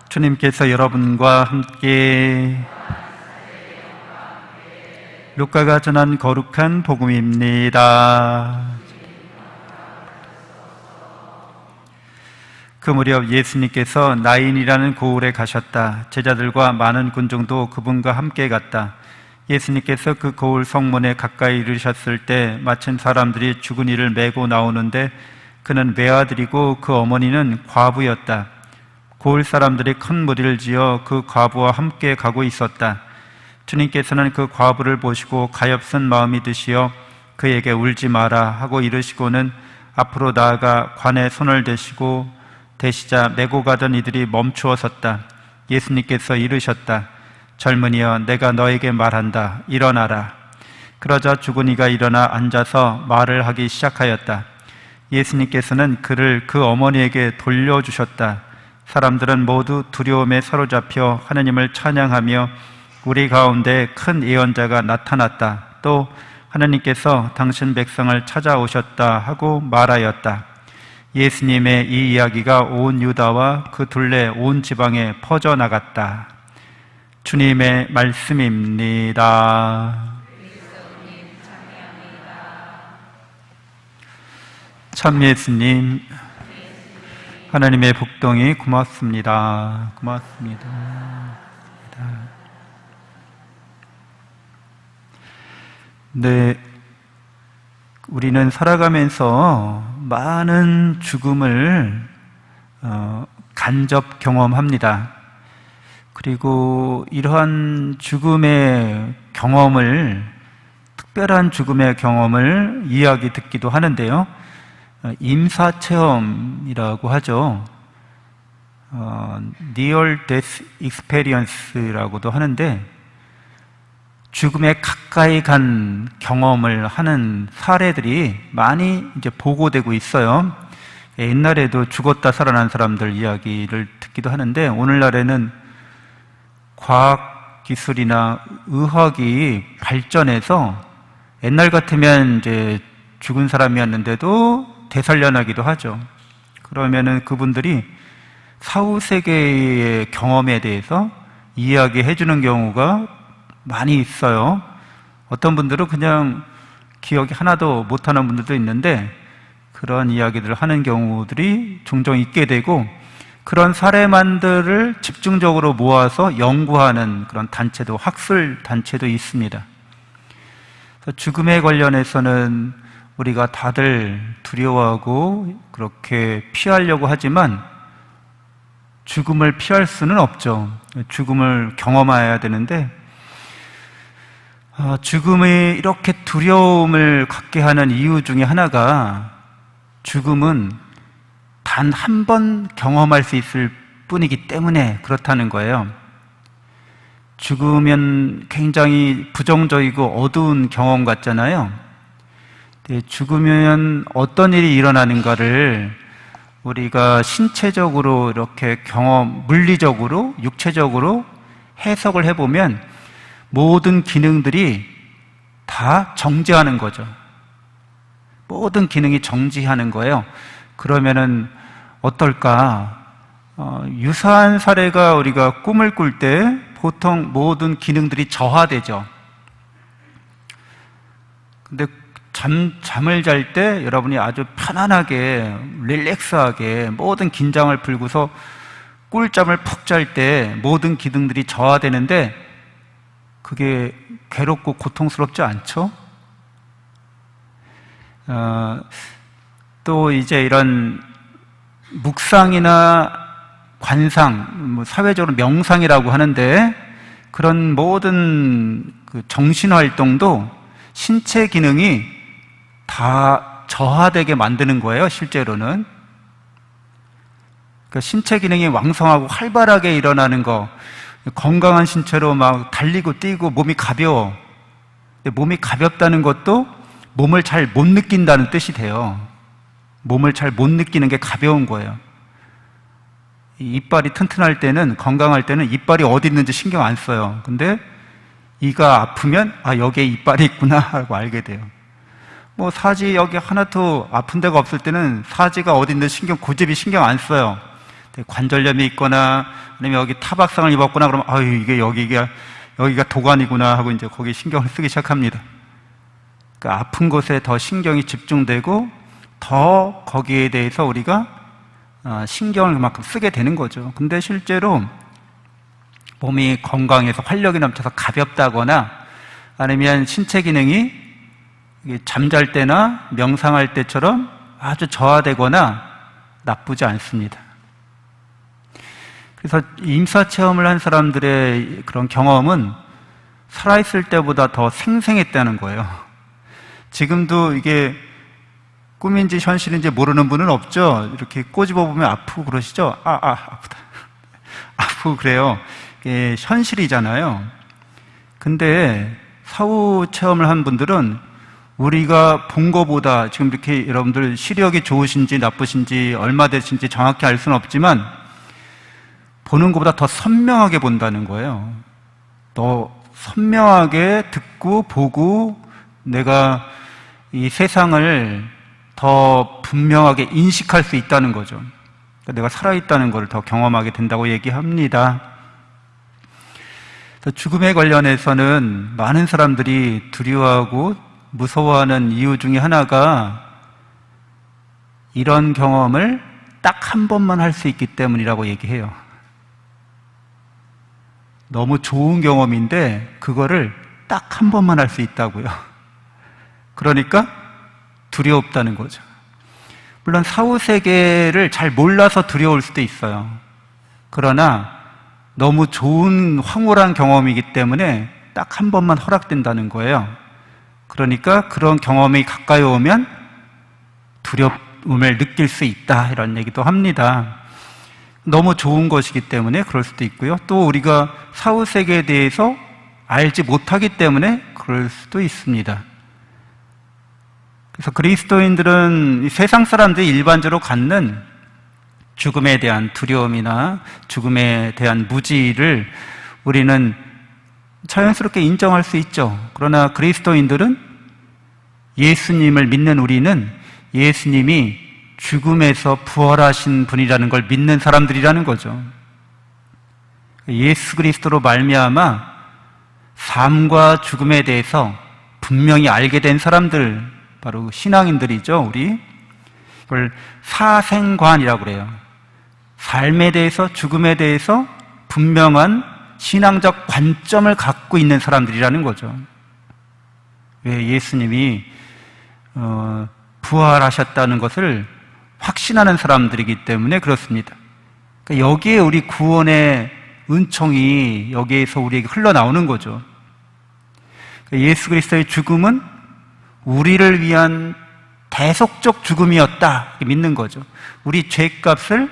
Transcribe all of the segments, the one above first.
주님께서 여러분과 함께 루카가 전한 거룩한 복음입니다. 그 무렵 예수님께서 나인이라는 고을에 가셨다. 제자들과 많은 군중도 그분과 함께 갔다. 예수님께서 그 고을 성문에 가까이 이르셨을 때 마침 사람들이 죽은이를 메고 나오는데 그는 외아들이고 그 어머니는 과부였다. 고을 사람들이 큰 무리를 지어 그 과부와 함께 가고 있었다. 주님께서는 그 과부를 보시고 가엾은 마음이 드시어 그에게 울지 마라 하고 이르시고는 앞으로 나아가 관에 손을 대시고 대시자 메고 가던 이들이 멈추어 섰다. 예수님께서 이르셨다. 젊은이여, 내가 너에게 말한다. 일어나라. 그러자 죽은이가 일어나 앉아서 말을 하기 시작하였다. 예수님께서는 그를 그 어머니에게 돌려주셨다. 사람들은 모두 두려움에 사로잡혀 하느님을 찬양하며 우리 가운데 큰 예언자가 나타났다. 또 하느님께서 당신 백성을 찾아오셨다 하고 말하였다. 예수님의 이 이야기가 온 유다와 그 둘레 온 지방에 퍼져나갔다. 주님의 말씀입니다. 참 예수님, 하나님의 복동이 고맙습니다. 고맙습니다. 네, 우리는 살아가면서 많은 죽음을 간접 경험합니다. 그리고 이러한 죽음의 경험을, 특별한 죽음의 경험을 이야기 듣기도 하는데요. 임사체험이라고 하죠. Near Death Experience라고도 하는데 죽음에 가까이 간 경험을 하는 사례들이 많이 이제 보고되고 있어요. 옛날에도 죽었다 살아난 사람들 이야기를 듣기도 하는데 오늘날에는 과학기술이나 의학이 발전해서 옛날 같으면 이제 죽은 사람이었는데도 되살려나기도 하죠. 그러면은 그분들이 사후세계의 경험에 대해서 이야기해 주는 경우가 많이 있어요. 어떤 분들은 그냥 기억이 하나도 못하는 분들도 있는데 그런 이야기들을 하는 경우들이 종종 있게 되고 그런 사례만들을 집중적으로 모아서 연구하는 그런 단체도, 학술 단체도 있습니다. 그래서 죽음에 관련해서는 우리가 다들 두려워하고 그렇게 피하려고 하지만 죽음을 피할 수는 없죠. 죽음을 경험해야 되는데 죽음이 이렇게 두려움을 갖게 하는 이유 중에 하나가 죽음은 단 한 번 경험할 수 있을 뿐이기 때문에 그렇다는 거예요. 죽으면 굉장히 부정적이고 어두운 경험 같잖아요. 죽으면 어떤 일이 일어나는가를 우리가 신체적으로 이렇게 물리적으로, 육체적으로 해석을 해보면 모든 기능들이 다 정지하는 거죠. 모든 기능이 정지하는 거예요. 그러면은 어떨까? 유사한 사례가 우리가 꿈을 꿀 때 보통 모든 기능들이 저하되죠. 근데 잠을 잘 때 여러분이 아주 편안하게, 릴렉스하게 모든 긴장을 풀고서 꿀잠을 푹 잘 때 모든 기능들이 저하되는데 그게 괴롭고 고통스럽지 않죠? 또 이제 이런 묵상이나 관상, 사회적으로 명상이라고 하는데 그런 모든 그 정신활동도 신체 기능이 다 저하되게 만드는 거예요, 실제로는. 그러니까 신체 기능이 왕성하고 활발하게 일어나는 거, 건강한 신체로 막 달리고 뛰고 몸이 가벼워. 몸이 가볍다는 것도 몸을 잘 못 느낀다는 뜻이 돼요. 몸을 잘 못 느끼는 게 가벼운 거예요. 이빨이 튼튼할 때는, 건강할 때는 이빨이 어디 있는지 신경 안 써요. 근데 이가 아프면 여기에 이빨이 있구나 하고 알게 돼요. 사지 여기 하나도 아픈 데가 없을 때는 사지가 어디 있는지 고집이 신경 안 써요. 관절염이 있거나 아니면 여기 타박상을 입었거나 그러면 아유 이게 여기가 도관이구나 하고 이제 거기에 신경을 쓰기 시작합니다. 그러니까 아픈 곳에 더 신경이 집중되고 더 거기에 대해서 우리가 신경을 그만큼 쓰게 되는 거죠. 근데 실제로 몸이 건강해서 활력이 넘쳐서 가볍다거나 아니면 신체 기능이 잠잘 때나 명상할 때처럼 아주 저하되거나 나쁘지 않습니다. 그래서 임사 체험을 한 사람들의 그런 경험은 살아있을 때보다 더 생생했다는 거예요. 지금도 이게 꿈인지 현실인지 모르는 분은 없죠? 이렇게 꼬집어 보면 아프고 그러시죠? 아프다. 아프고 그래요. 이게 현실이잖아요. 근데 사후 체험을 한 분들은 우리가 본 거보다 지금 이렇게 여러분들 시력이 좋으신지 나쁘신지 얼마 되신지 정확히 알 수는 없지만 보는 것보다 더 선명하게 본다는 거예요. 더 선명하게 듣고 보고 내가 이 세상을 더 분명하게 인식할 수 있다는 거죠. 그러니까 내가 살아있다는 걸 더 경험하게 된다고 얘기합니다. 그래서 죽음에 관련해서는 많은 사람들이 두려워하고 무서워하는 이유 중에 하나가 이런 경험을 딱 한 번만 할 수 있기 때문이라고 얘기해요. 너무 좋은 경험인데 그거를 딱 한 번만 할 수 있다고요. 그러니까 두렵다는 거죠. 물론 사후 세계를 잘 몰라서 두려울 수도 있어요. 그러나 너무 좋은 황홀한 경험이기 때문에 딱 한 번만 허락된다는 거예요. 그러니까 그런 경험이 가까이 오면 두려움을 느낄 수 있다 이런 얘기도 합니다. 너무 좋은 것이기 때문에 그럴 수도 있고요. 또 우리가 사후 세계에 대해서 알지 못하기 때문에 그럴 수도 있습니다. 그래서 그리스도인들은 세상 사람들이 일반적으로 갖는 죽음에 대한 두려움이나 죽음에 대한 무지를 우리는 자연스럽게 인정할 수 있죠. 그러나 그리스도인들은 예수님을 믿는 우리는 예수님이 죽음에서 부활하신 분이라는 걸 믿는 사람들이라는 거죠. 예수 그리스도로 말미암아 삶과 죽음에 대해서 분명히 알게 된 사람들, 바로 신앙인들이죠. 우리 이걸 사생관이라고 그래요. 삶에 대해서 죽음에 대해서 분명한 신앙적 관점을 갖고 있는 사람들이라는 거죠. 왜 예수님이 부활하셨다는 것을 확신하는 사람들이기 때문에 그렇습니다. 그러니까 여기에 우리 구원의 은총이 여기에서 우리에게 흘러나오는 거죠. 그러니까 예수 그리스도의 죽음은 우리를 위한 대속적 죽음이었다 믿는 거죠. 우리 죄값을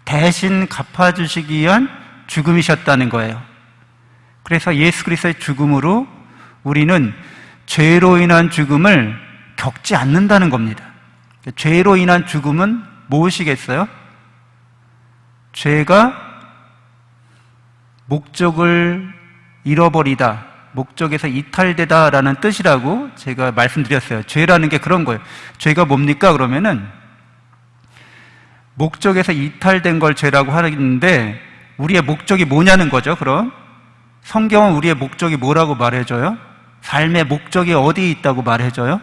대신 갚아주시기 위한 죽음이셨다는 거예요. 그래서 예수 그리스도의 죽음으로 우리는 죄로 인한 죽음을 겪지 않는다는 겁니다. 죄로 인한 죽음은 무엇이겠어요? 죄가 목적을 잃어버리다, 목적에서 이탈되다라는 뜻이라고 제가 말씀드렸어요. 죄라는 게 그런 거예요. 죄가 뭡니까? 그러면은 목적에서 이탈된 걸 죄라고 하는데 우리의 목적이 뭐냐는 거죠. 그럼 성경은 우리의 목적이 뭐라고 말해줘요? 삶의 목적이 어디에 있다고 말해줘요?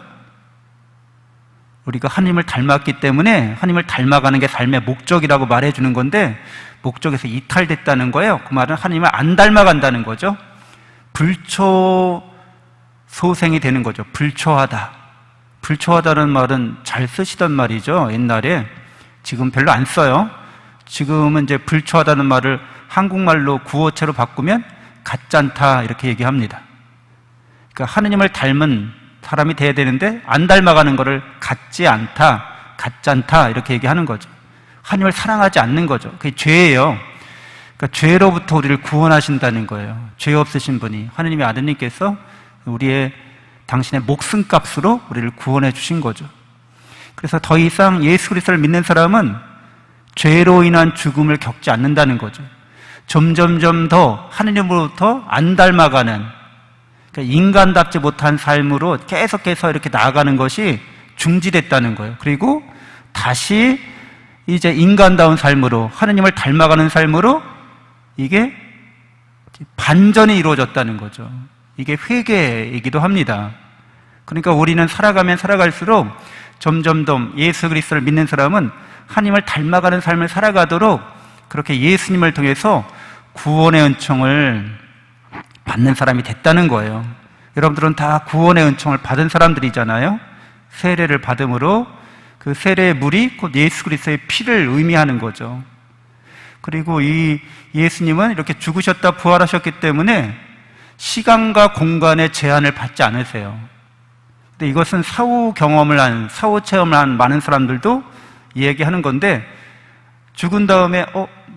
우리가 하나님을 닮았기 때문에 하나님을 닮아가는 게 삶의 목적이라고 말해주는 건데 목적에서 이탈됐다는 거예요. 그 말은 하나님을 안 닮아간다는 거죠. 불초소생이 되는 거죠. 불초하다. 불초하다는 말은 잘 쓰시던 말이죠. 옛날에. 지금 별로 안 써요. 지금은 이제 불초하다는 말을 한국말로 구어체로 바꾸면 가짠다 이렇게 얘기합니다. 그러니까 하느님을 닮은 사람이 돼야 되는데 안 닮아가는 거를 같지 않다, 가짠다 이렇게 얘기하는 거죠. 하느님을 사랑하지 않는 거죠. 그게 죄예요. 그러니까 죄로부터 우리를 구원하신다는 거예요. 죄 없으신 분이 하느님의 아드님께서 당신의 목숨값으로 우리를 구원해 주신 거죠. 그래서 더 이상 예수 그리스도를 믿는 사람은 죄로 인한 죽음을 겪지 않는다는 거죠. 점점점 더 하느님으로부터 안 닮아가는, 그러니까 인간답지 못한 삶으로 계속해서 이렇게 나아가는 것이 중지됐다는 거예요. 그리고 다시 이제 인간다운 삶으로, 하느님을 닮아가는 삶으로 이게 반전이 이루어졌다는 거죠. 이게 회개이기도 합니다. 그러니까 우리는 살아가면 살아갈수록 점점 더 예수 그리스도를 믿는 사람은 하나님을 닮아가는 삶을 살아가도록 그렇게 예수님을 통해서 구원의 은총을 받는 사람이 됐다는 거예요. 여러분들은 다 구원의 은총을 받은 사람들이잖아요. 세례를 받음으로 그 세례의 물이 곧 예수 그리스도의 피를 의미하는 거죠. 그리고 이 예수님은 이렇게 죽으셨다 부활하셨기 때문에 시간과 공간의 제한을 받지 않으세요. 근데 이것은 사후 체험을 한 많은 사람들도 이야기하는 건데, 죽은 다음에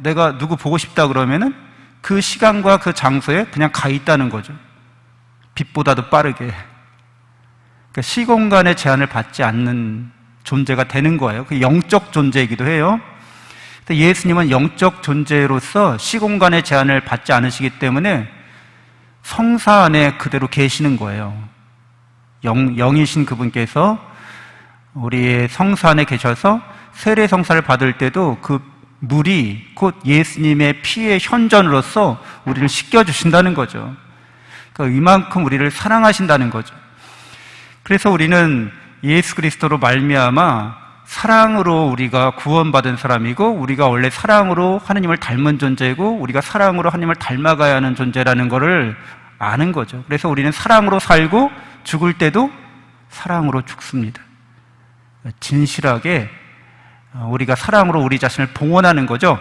내가 누구 보고 싶다 그러면은 그 시간과 그 장소에 그냥 가 있다는 거죠. 빛보다도 빠르게. 그러니까 시공간의 제한을 받지 않는 존재가 되는 거예요. 그 영적 존재이기도 해요. 예수님은 영적 존재로서 시공간의 제한을 받지 않으시기 때문에 성사 안에 그대로 계시는 거예요. 영이신 그분께서 우리의 성사 안에 계셔서 세례 성사를 받을 때도 그 물이 곧 예수님의 피의 현전으로서 우리를 씻겨주신다는 거죠. 그러니까 이만큼 우리를 사랑하신다는 거죠. 그래서 우리는 예수 그리스도로 말미암아 사랑으로 우리가 구원받은 사람이고, 우리가 원래 사랑으로 하느님을 닮은 존재고, 우리가 사랑으로 하느님을 닮아가야 하는 존재라는 것을 아는 거죠. 그래서 우리는 사랑으로 살고 죽을 때도 사랑으로 죽습니다. 진실하게 우리가 사랑으로 우리 자신을 봉헌하는 거죠.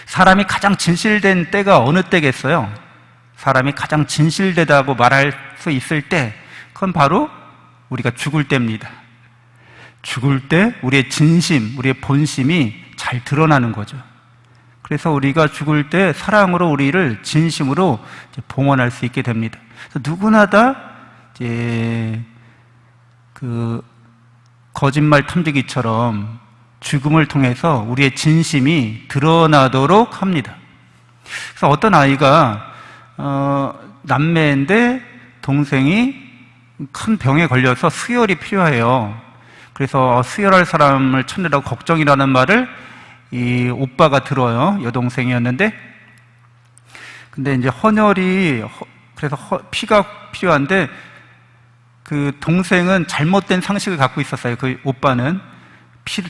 사람이 가장 진실된 때가 어느 때겠어요? 사람이 가장 진실되다고 말할 수 있을 때, 그건 바로 우리가 죽을 때입니다. 죽을 때 우리의 진심, 우리의 본심이 잘 드러나는 거죠. 그래서 우리가 죽을 때 사랑으로 우리를 진심으로 봉헌할 수 있게 됩니다. 그래서 누구나 다 이제 그 거짓말 탐지기처럼 죽음을 통해서 우리의 진심이 드러나도록 합니다. 그래서 어떤 아이가 남매인데 동생이 큰 병에 걸려서 수혈이 필요해요. 그래서 수혈할 사람을 찾느라고 걱정이라는 말을 이 오빠가 들어요. 여동생이었는데. 근데 이제 그래서 피가 필요한데, 그 동생은 잘못된 상식을 갖고 있었어요. 그 오빠는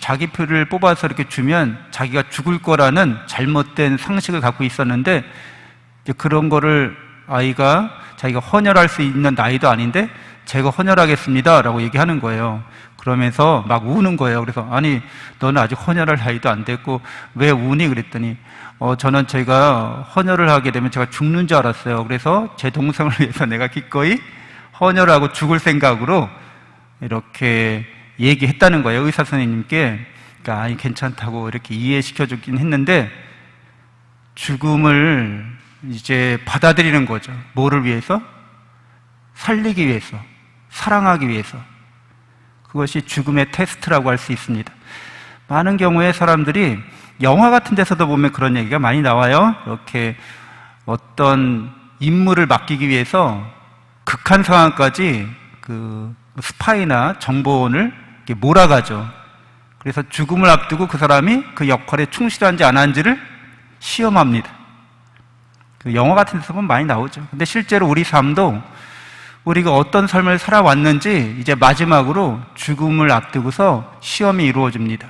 자기 피를 뽑아서 이렇게 주면 자기가 죽을 거라는 잘못된 상식을 갖고 있었는데, 이제 그런 거를 아이가 자기가 헌혈할 수 있는 나이도 아닌데 제가 헌혈하겠습니다 라고 얘기하는 거예요. 그러면서 막 우는 거예요. 그래서 아니 너는 아직 헌혈할 나이도 안 됐고 왜 우니? 그랬더니 저는 제가 헌혈을 하게 되면 제가 죽는 줄 알았어요. 그래서 제 동생을 위해서 내가 기꺼이 헌혈하고 죽을 생각으로 이렇게 얘기했다는 거예요. 의사 선생님께. 그러니까 아니 괜찮다고 이렇게 이해시켜 주긴 했는데, 죽음을 이제 받아들이는 거죠. 뭐를 위해서? 살리기 위해서, 사랑하기 위해서. 그것이 죽음의 테스트라고 할 수 있습니다. 많은 경우에 사람들이 영화 같은 데서도 보면 그런 얘기가 많이 나와요. 이렇게 어떤 임무를 맡기기 위해서 극한 상황까지 그 스파이나 정보원을 이렇게 몰아가죠. 그래서 죽음을 앞두고 그 사람이 그 역할에 충실한지 안 한지를 시험합니다. 그 영화 같은 데서 보면 많이 나오죠. 근데 실제로 우리 삶도 우리가 어떤 삶을 살아왔는지 이제 마지막으로 죽음을 앞두고서 시험이 이루어집니다.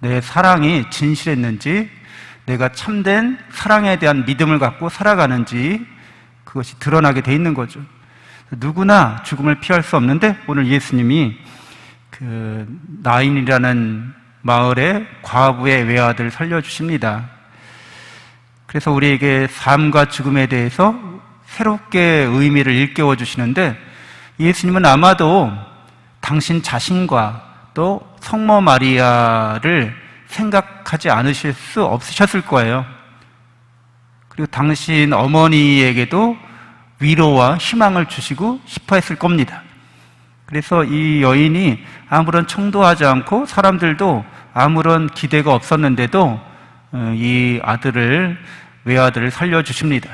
내 사랑이 진실했는지, 내가 참된 사랑에 대한 믿음을 갖고 살아가는지 그것이 드러나게 돼 있는 거죠. 누구나 죽음을 피할 수 없는데 오늘 예수님이 그 나인이라는 마을의 과부의 외아들을 살려주십니다. 그래서 우리에게 삶과 죽음에 대해서 새롭게 의미를 일깨워 주시는데, 예수님은 아마도 당신 자신과 또 성모 마리아를 생각하지 않으실 수 없으셨을 거예요. 그리고 당신 어머니에게도 위로와 희망을 주시고 싶어 했을 겁니다. 그래서 이 여인이 아무런 청도하지 않고 사람들도 아무런 기대가 없었는데도 이 외아들을 살려주십니다.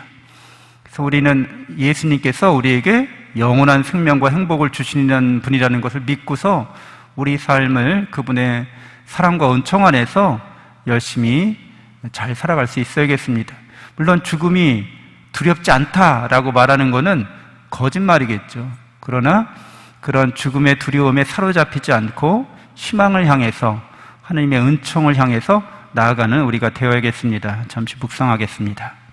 그래서 우리는 예수님께서 우리에게 영원한 생명과 행복을 주시는 분이라는 것을 믿고서 우리 삶을 그분의 사랑과 은총 안에서 열심히 잘 살아갈 수 있어야겠습니다. 물론 죽음이 두렵지 않다라고 말하는 것은 거짓말이겠죠. 그러나 그런 죽음의 두려움에 사로잡히지 않고 희망을 향해서, 하나님의 은총을 향해서 나아가는 우리가 되어야겠습니다. 잠시 묵상하겠습니다.